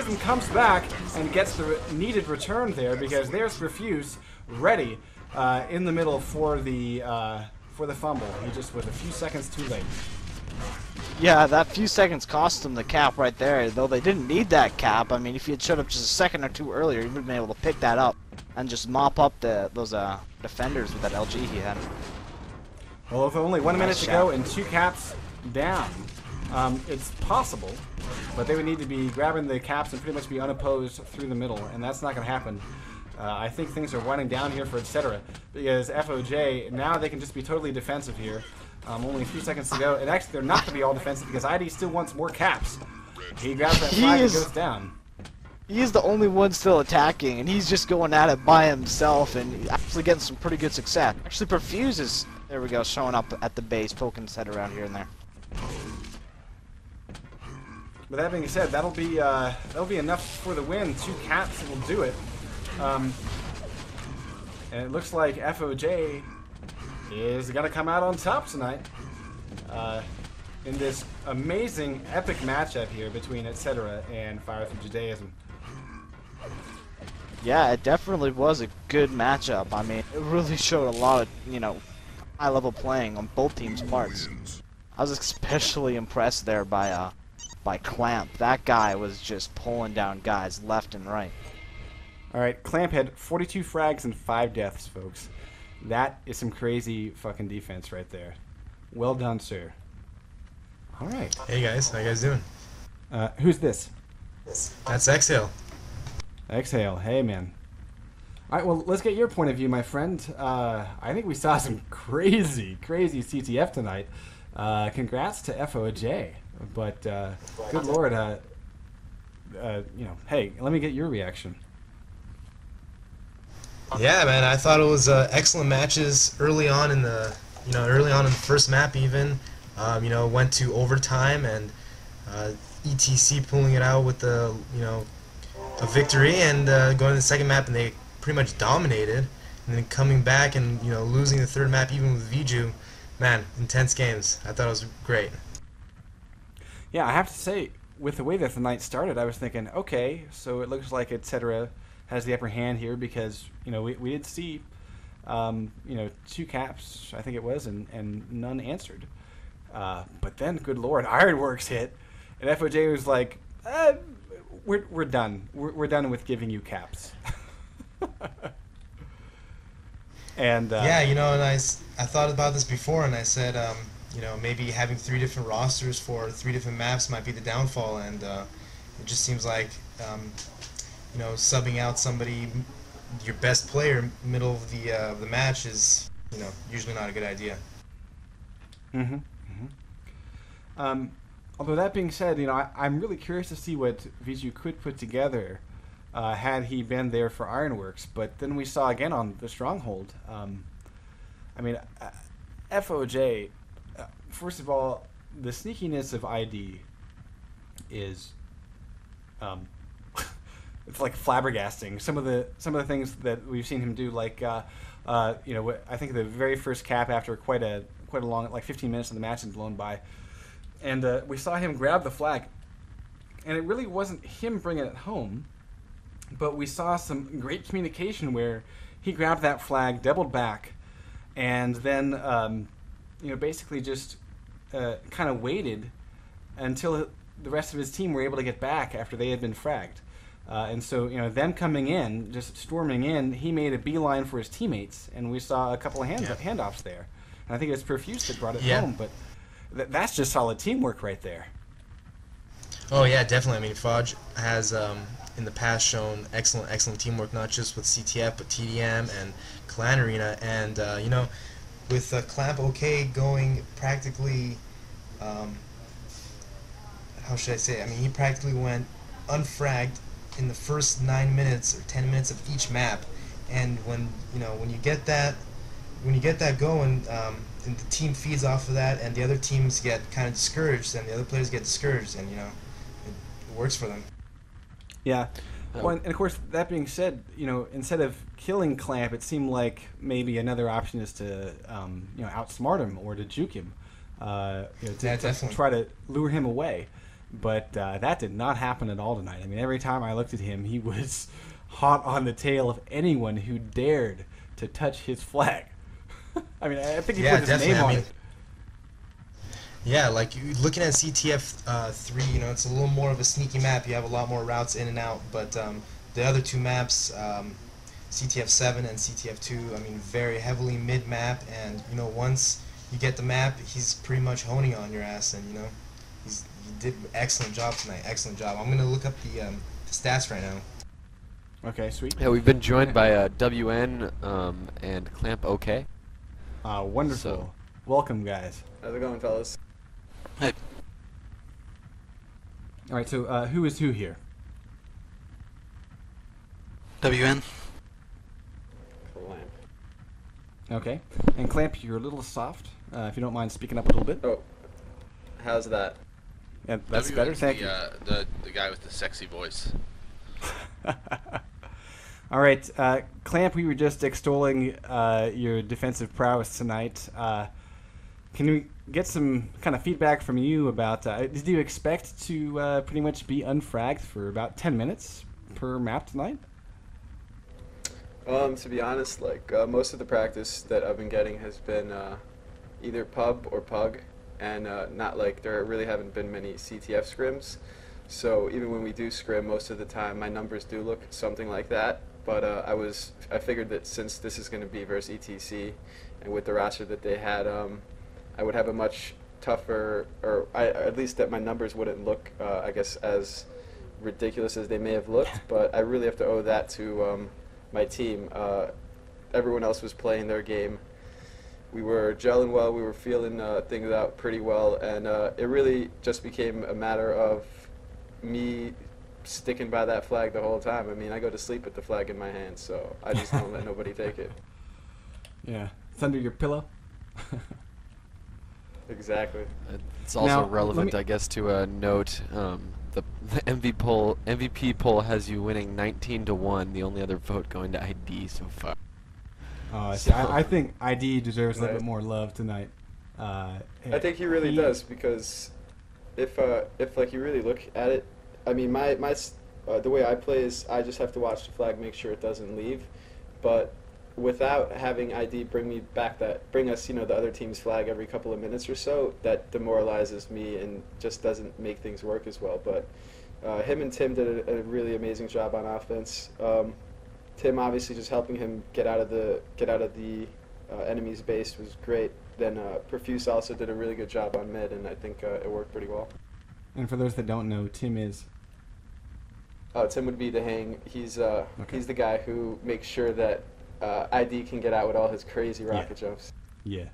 Griffin comes back and gets the needed return there because there's Refuse ready in the middle for the fumble. He just was a few seconds too late. Yeah, that few seconds cost them the cap right there, though they didn't need that cap. I mean, if he had showed up just a second or two earlier, he would have been able to pick that up and just mop up those defenders with that LG he had. Well, with only 1 minute to go and 2 caps down, it's possible, but they would need to be grabbing the caps and pretty much be unopposed through the middle, and that's not going to happen. I think things are winding down here for etc. because FoJ, now they can just be totally defensive here. Only a few seconds to go, and actually they're not going to be all defensive because ID still wants more caps. He grabs that flag and goes down. He's the only one still attacking, and he's just going at it by himself and actually getting some pretty good success. Actually, Perfuse is, there we go, showing up at the base, poking his head around here and there. But that being said, that'll be enough for the win. 2 caps will do it. And it looks like FoJ is going to come out on top tonight in this amazing, epic matchup here between etc. and Fire Through Judaism. Yeah, it definitely was a good matchup. I mean, it really showed a lot of, you know, high-level playing on both teams' parts. I was especially impressed there by Clamp. That guy was just pulling down guys left and right. All right, Clamp had 42 frags and 5 deaths, folks. That is some crazy fucking defense right there. Well done, sir. All right. Hey guys, how you guys doing? Who's this? That's Exhale. Exhale. Hey, man. All right, well, let's get your point of view, my friend. I think we saw some crazy CTF tonight. Congrats to FoJ. But, good lord, you know, hey, let me get your reaction. Yeah, man, I thought it was excellent matches early on in the, first map even. Went to overtime and ETC pulling it out with a victory, and going to the second map and they pretty much dominated, and then coming back and losing the third map even with Viju. Man, intense games. I thought it was great. Yeah, I have to say, with the way that the night started, I was thinking, okay, so it looks like etc. has the upper hand here because we did see 2 caps, I think it was, and none answered. But then, good lord, Ironworks hit, and FoJ was like, we're done. We're done with giving you caps. And yeah, and I thought about this before, and I said, maybe having 3 different rosters for 3 different maps might be the downfall, and it just seems like subbing out somebody, your best player, middle of the match is usually not a good idea. Although that being said, I'm really curious to see what Viju could put together had he been there for Ironworks. But then we saw again on the Stronghold. FoJ. First of all, the sneakiness of ID is it's like flabbergasting. Some of the things that we've seen him do, like I think the very first cap after quite a long, like 15 minutes of the match, had blown by. And we saw him grab the flag, and it really wasn't him bringing it home, but we saw some great communication where he grabbed that flag, doubled back, and then basically just kind of waited until the rest of his team were able to get back after they had been fragged. And so, them coming in, just storming in, he made a beeline for his teammates, and we saw a couple of handoffs there. And I think it was Perfuse that brought it home, but that's just solid teamwork right there. Oh yeah, definitely. I mean, FoJ has in the past shown excellent teamwork, not just with CTF but TDM and Clan Arena, and with Clamp OK going practically, how should I say? I mean, he practically went unfragged in the first 9 minutes or 10 minutes of each map, and when you get that going, and the team feeds off of that, and the other teams get kind of discouraged, and the other players get discouraged, and it works for them. Yeah. Well, and of course, that being said, instead of killing Clamp, it seemed like maybe another option is to outsmart him or to juke him, to try to lure him away. but that did not happen at all tonight. I mean, every time I looked at him, he was hot on the tail of anyone who dared to touch his flag. I mean, I think he put his name on it. Yeah, like looking at CTF 3, you know, it's a little more of a sneaky map. You have a lot more routes in and out, but the other two maps, CTF 7 and CTF 2, I mean, very heavily mid-map, and you know, once you get the map, he's pretty much honing on your ass, and you know, he did an excellent job tonight. Excellent job. I'm gonna look up the stats right now. Okay, sweet. Yeah, we've been joined by WN and Clamp OK. Wonderful. So. Welcome, guys. How's it going, fellas? Hey. All right, so who is who here? WN. Clamp. Okay. And Clamp, you're a little soft. If you don't mind speaking up a little bit. Oh, how's that? Yeah, that's better. Thank you. The guy with the sexy voice. All right, Clamp, we were just extolling your defensive prowess tonight. Can we get some kind of feedback from you about, did you expect to pretty much be unfragged for about 10 minutes per map tonight? To be honest, like most of the practice that I've been getting has been either pub or pug, and not like there really haven't been many CTF scrims. So even when we do scrim, most of the time my numbers do look something like that. But I figured that since this is going to be versus ETC, and with the roster that they had, I would have a much tougher, or at least that my numbers wouldn't look, I guess, as ridiculous as they may have looked. But I really have to owe that to my team. Everyone else was playing their game. We were gelling well. We were feeling things out pretty well, and it really just became a matter of me sticking by that flag the whole time. I mean, I go to sleep with the flag in my hand, so I just don't let nobody take it. Yeah, it's under your pillow. Exactly. It's also Now, relevant, I guess, to note the MVP poll has you winning 19-1. The only other vote going to ID so far. So I think ID deserves a little bit more love tonight. I think he really does, because if like you really look at it, I mean, the way I play is I just have to watch the flag, make sure it doesn't leave, but without having ID bring us, you know, the other team's flag every couple of minutes or so, that demoralizes me and just doesn't make things work as well. But him and Tim did a really amazing job on offense. Tim obviously just helping him get out of the enemy's base was great. Then Perfuse also did a really good job on mid, and I think it worked pretty well. And for those that don't know, Tim is? Tim would be the hang. He's the guy who makes sure that ID can get out with all his crazy rocket jumps. Yeah.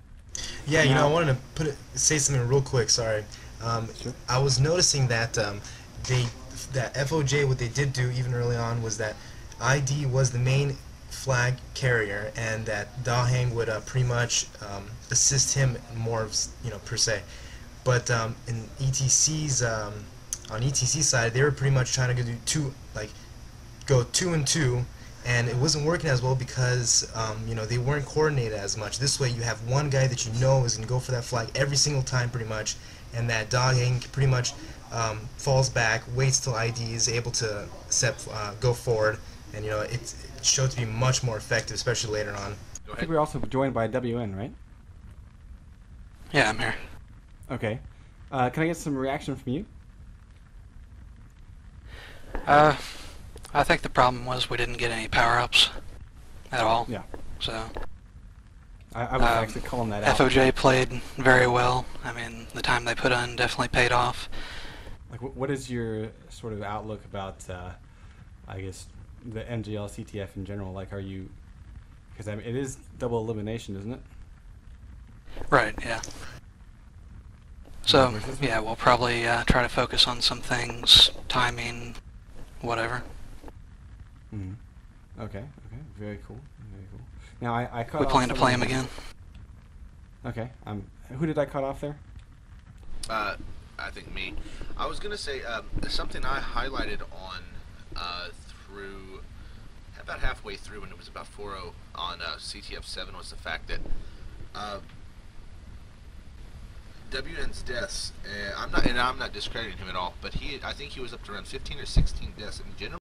Yeah, you know, I wanted to say something real quick. Sorry. Sure. I was noticing that that FoJ, what they did do even early on was that ID was the main flag carrier, and that Dahang would pretty much assist him more, you know, per se. But in ETC's on ETC side, they were pretty much trying to go 2 and 2, and it wasn't working as well because you know, they weren't coordinated as much. This way, you have one guy that you know is going to go for that flag every single time, pretty much, and that Dahang pretty much falls back, waits till ID is able to go forward, and you know, it showed to be much more effective, especially later on. I think we're also joined by WN, right? Yeah, I'm here. Okay. Can I get some reaction from you? I think the problem was we didn't get any power-ups at all. Yeah. So I was actually calling that out. FoJ played very well. I mean, the time they put on definitely paid off. Like, what is your sort of outlook about, I guess, the NGL CTF in general? Like, are you... Because, I mean, it is double elimination, isn't it? Right, yeah. So, yeah, we'll probably try to focus on some things, timing, whatever. Mm-hmm. Okay, very cool, very cool. Now, I cut off... We plan to play him again. Okay, who did I cut off there? I think me. I was gonna say something I highlighted on through about halfway through when it was about 4:0 on CTF 7 was the fact that WN's deaths. I'm not discrediting him at all, but I think he was up to around 15 or 16 deaths in general.